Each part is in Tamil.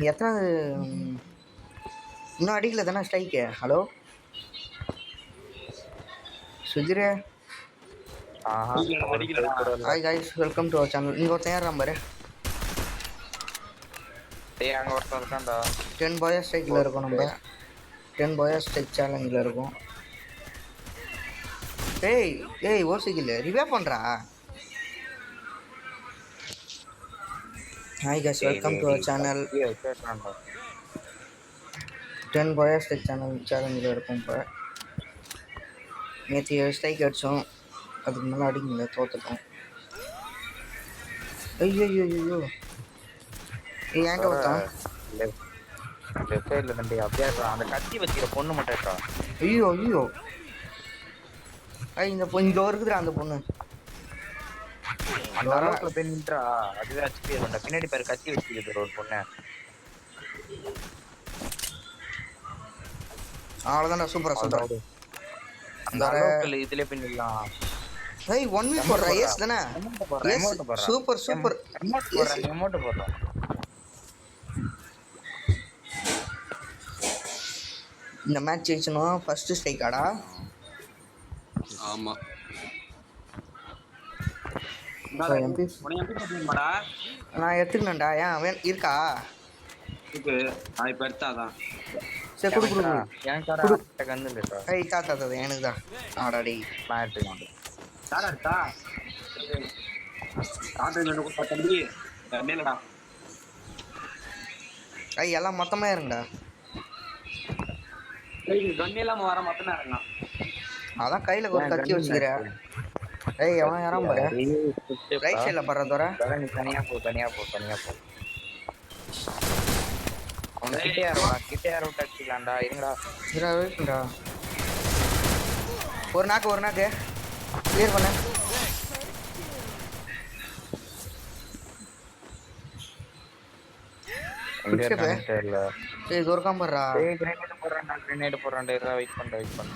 எத்தனாவது இன்னும் அடிக்கல தானே ஸ்ட்ரைக்கு? ஹலோ சுஜிரே. Hi guys, welcome to our channel. இங்கே ஒருத்தன் ஏறான் பாரு. அங்க ஒருத்தன் இருக்கான்டா. 10 பாயா ஸ்ட்ரைக்கில் இருக்கோம் நம்ம. 10 பாயா ஸ்ட்ரைக் சேலஞ்சில் இருக்கும். ஏய் ஓசிக்கில் ரிவே பண்ணுறா. Hi guys, welcome to our channel. 10 பாயா ஸ்ட்ரைக் சேலஞ்சில் இருக்கும். இப்போ நேற்று ஸ்ட்ரைக் அடித்தோம், அதுக்கு மேலே அடிக்கல, தோற்றுட்டோம். ஐயோ ஏன்ட்ட ஒருத்தான் அந்த கத்தி வச்சுக்கிற பொண்ணு மட்டும். ஐயோ இந்த இங்கே இருக்குதுடா அந்த பொண்ணு. அந்த அளவுக்குள்ள போய் நின்றா. அதுவே பின்னாடி பேர் கத்தி வச்சுக்கிது ஒரு பொண்ணு. அவ்வளோதான்டா, சூப்பரா அந்த அளவுக்குள்ள இதுல போய் நில்லாம். 1v போடுறா. எஸ் தானே? சூப்பர் அமௌண்ட் போடுறோம். இந்த மேட்ச் ஜெயிச்சணும். ஃபர்ஸ்ட் ஸ்ட்ரைக்காடா? ஆமா. நான் எடுத்துக்கணும்டா. ஏன் இருக்கா? சரி குடு. தாத்தா எனக்கு தான். ஆடாடி நான் எடுத்துக்கணும். எல்லாம் மொத்தமா இருங்கடா. அதான் கையில ஒரு கத்தி வச்சுக்கிற. எவன் யாராம் பாரு. ரைட் சைட்ல படுற தோற. தனியா போ. அவன் கிட்டே ரவுட் அடிச்சுக்கலாம்டா. இருங்கடா. ஒரு நாக்கு கிளியர் பண்ண. சரி துரக்காம போடுறா. கிரேனேட் போடுறான்டா. வெயிட் பண்ண.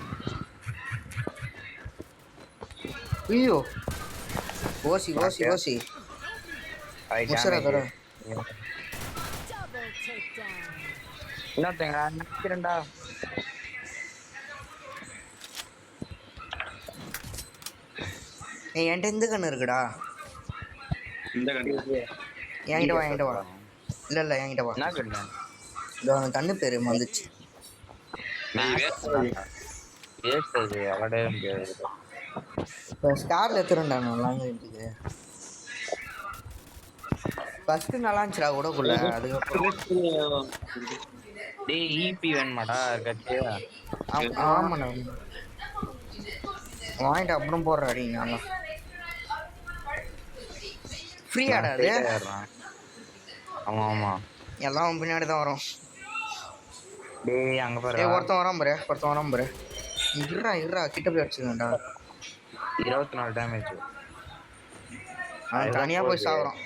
ஐயோ ஓசி முசரா தர. இன்னொருத்தங்க நினைக்கிறேன்டா. என்கிட்ட இந்த கண்ணு இருக்குடா. என்கிட்ட வா. இல்ல என்கிட்ட வா. இதோ அந்த கண்ணு பேரு வந்துச்சு. இப்போ ஸ்கார்ல எடுத்துருண்டா. லாங்குவேஜுக்கு ஃபர்ஸ்ட் நல்லா இருந்துச்சுடா கூடக்குள்ள. அதுக்கப்புறம் ஈபி வேணுமாடா கட்சி? ஆமாண்ணா வாங்கிட்டு அப்புறம் போடுறாடி. நல்லா ஃப்ரீயாடா அது? ஆமா எல்லாம் பின்னாடி தான் வரும். அங்க பாரு. ஒருத்தன் வரான் பாரு. இருடா கிட்ட போய் அடிச்சுக்கண்டா. 24 டேமேஜ். அவன் தனியா போய் சாகுறான்.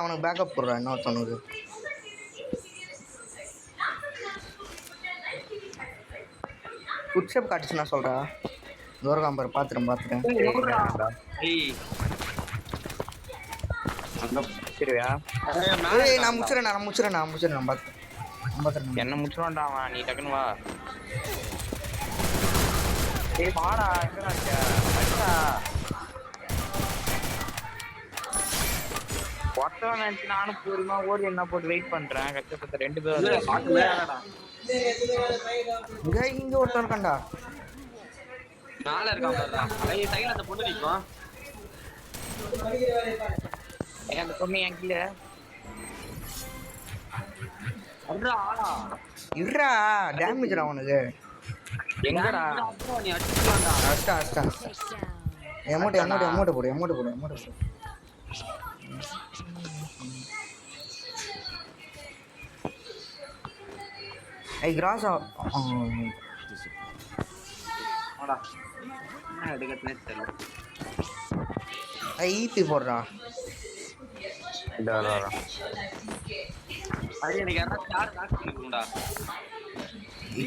அவனுக்கு பேக்கப் போடுறான் இன்னொருத்தனுக்கு. ஃபுட்ஸ்டெப் காட்டுச்சு நான் சொல்றா. துரகாம்பர் பாத்துறேன். நான் முடிச்சிடறேன். பாத்துறேன். என்ன முடிச்சிடுவான்டா அவன். நீ டக்குன்னு வா. வாடா. ஒருத்தவன் நினைச்சு நானும் பூர்வமா ஓடி என்ன போட்டு வெயிட் பண்றேன். கஷ்டப்பட்ட 2 பேரும் இங்க ஒருத்தன் இருக்கான்டா. அந்த பொண்ணு என் கீழே இருடா. டேமேஜ் அவனுக்கு. எங்கடா? அஷ்டா எமௌண்ட் போடு. கிராஸ் ஈபி போடுறா.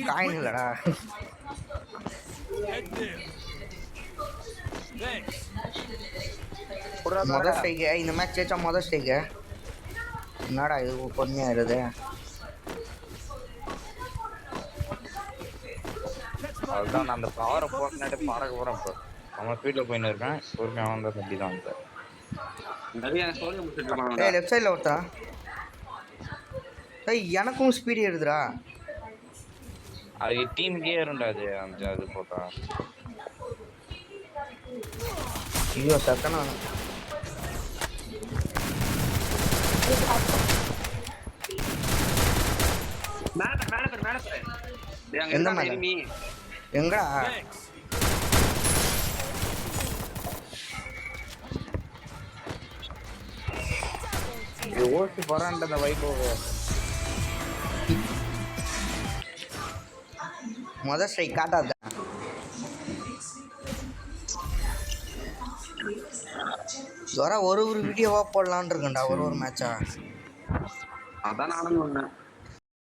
காயின் இல்லடா. முதல் ஸ்ட்ரைக்கு இந்த மேட்ச் ஜெயிச்சா முதல் ஸ்ட்ரைக்கு. என்னடா இது பொறுமையாயிருது. அதுதான் நான் அந்த பவரை போட்டுனாட்டு பறக்க போறேன் இப்போ. நம்ம ஸ்பீட்ல போயின்னு இருக்கேன். பொறுமையாக வந்தா அப்படிதான் வந்து. ஏய் லெஃப்ட் சைடில் ஒருத்தா. ஏய் எனக்கும் ஸ்பீடு ஏறுதுடா. அது டீமுக்கே ஏறும்டா அது அந்த அது போட்டா. ஐயோ சத்தனா. எந்த மேல? எங்கடா? இது ஓட்டு போறான்ட்டு அந்த வைபோ. மொதல் ஸ்ட்ரைக் காட்டாத. ஒரு வீடியோவா போடலான்னு இருக்கேன்டா ஒரு மேட்சா. அதான் நானும் சொன்னேன்.